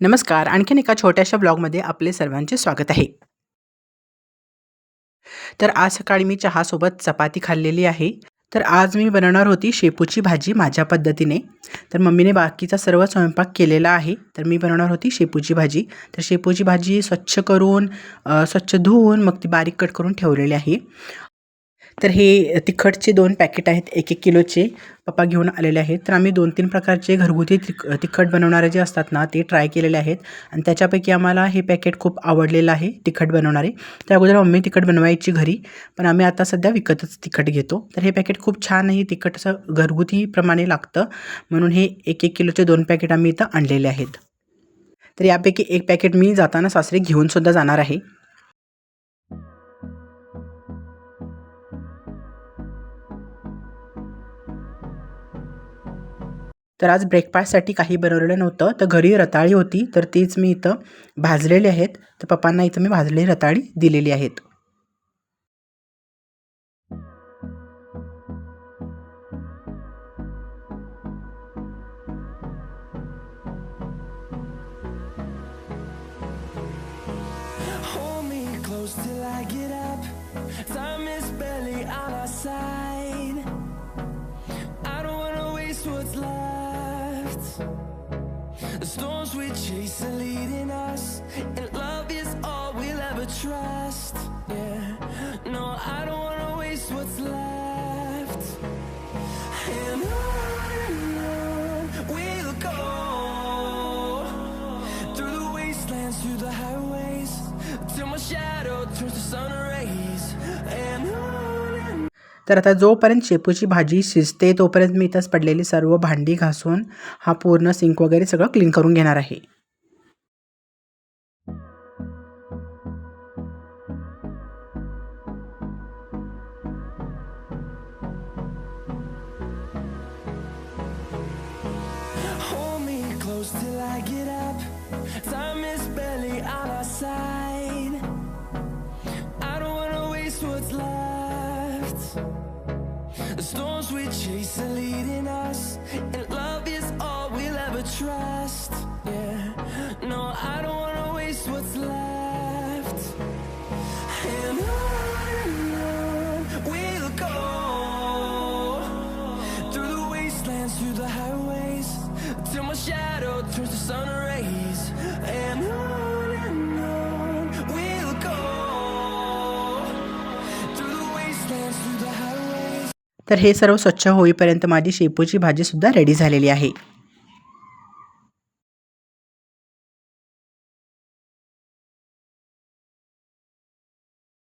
नमस्कार. आणखीन एका छोट्याशा ब्लॉगमध्ये आपले सर्वांचे स्वागत आहे. तर आज सकाळी मी चहासोबत चपाती खाल्लेली आहे. तर आज मी बनवणार होती शेपूची भाजी माझ्या पद्धतीने. तर मम्मीने बाकीचा सर्व स्वयंपाक केलेला आहे. तर मी बनवणार होती शेपूची भाजी. तर शेपूची भाजी स्वच्छ करून स्वच्छ धुवून मग ती बारीक कट करून ठेवलेली आहे. तर हे तिखटचे 2 पॅकेट आहेत 1-1 किलोचे पप्पा घेऊन आलेले आहेत. तर आम्ही 2-3 प्रकारचे घरगुती तिखट बनवणारे जे असतात ना ते ट्राय केलेले आहेत आणि त्याच्यापैकी आम्हाला हे पॅकेट खूप आवडलेलं आहे तिखट बनवणारे. त्या अगोदर मम्मी तिखट बनवायची घरी, पण आम्ही आता सध्या विकतच तिखट घेतो. तर हे पॅकेट खूप छान आहे, तिखट असं घरगुतीप्रमाणे लागतं म्हणून हे 1-1 किलोचे 2 पॅकेट आम्ही इथं आणलेले आहेत. तर यापैकी 1 पॅकेट मी जाताना सासरी घेऊनसुद्धा जाणार आहे. तर आज ब्रेकफास्टसाठी काही बनवलेलं नव्हतं, तर घरी रताळी होती, तर तीच मी इथं भाजलेली आहेत. तर पप्पांना इथं मी भाजलेली रताळी दिलेली आहेत. Hold me close till I get up. Time is barely on our side. I don't wanna waste what's left. The storms we chase are leading us, and love is all we'll ever trust. Yeah, no, I don't wanna waste what's left. And on we'll go, through the wastelands, through the highways, till my shadow turns to sun rays. And on. तर आता जोपर्यंत शेपूची भाजी शिजते तोपर्यंत मी इथंच पडलेली सर्व भांडी घासून हा पूर्ण सिंक वगैरे सगळं क्लीन करून घेणार आहे. Hold me close till I get up. Time is barely on our side. I don't wanna waste what's left. The storms we chase are leading us, and love is all we'll ever trust. Yeah, no, I don't wanna waste what's left. And on we'll go, through the wastelands, through the highways, till my shadow turns to sun rays. And on we'll go, through the wastelands, through the highways. तर हे सर्व स्वच्छ होईपर्यंत माझी शेपूची भाजीसुद्धा ready झालेली आहे.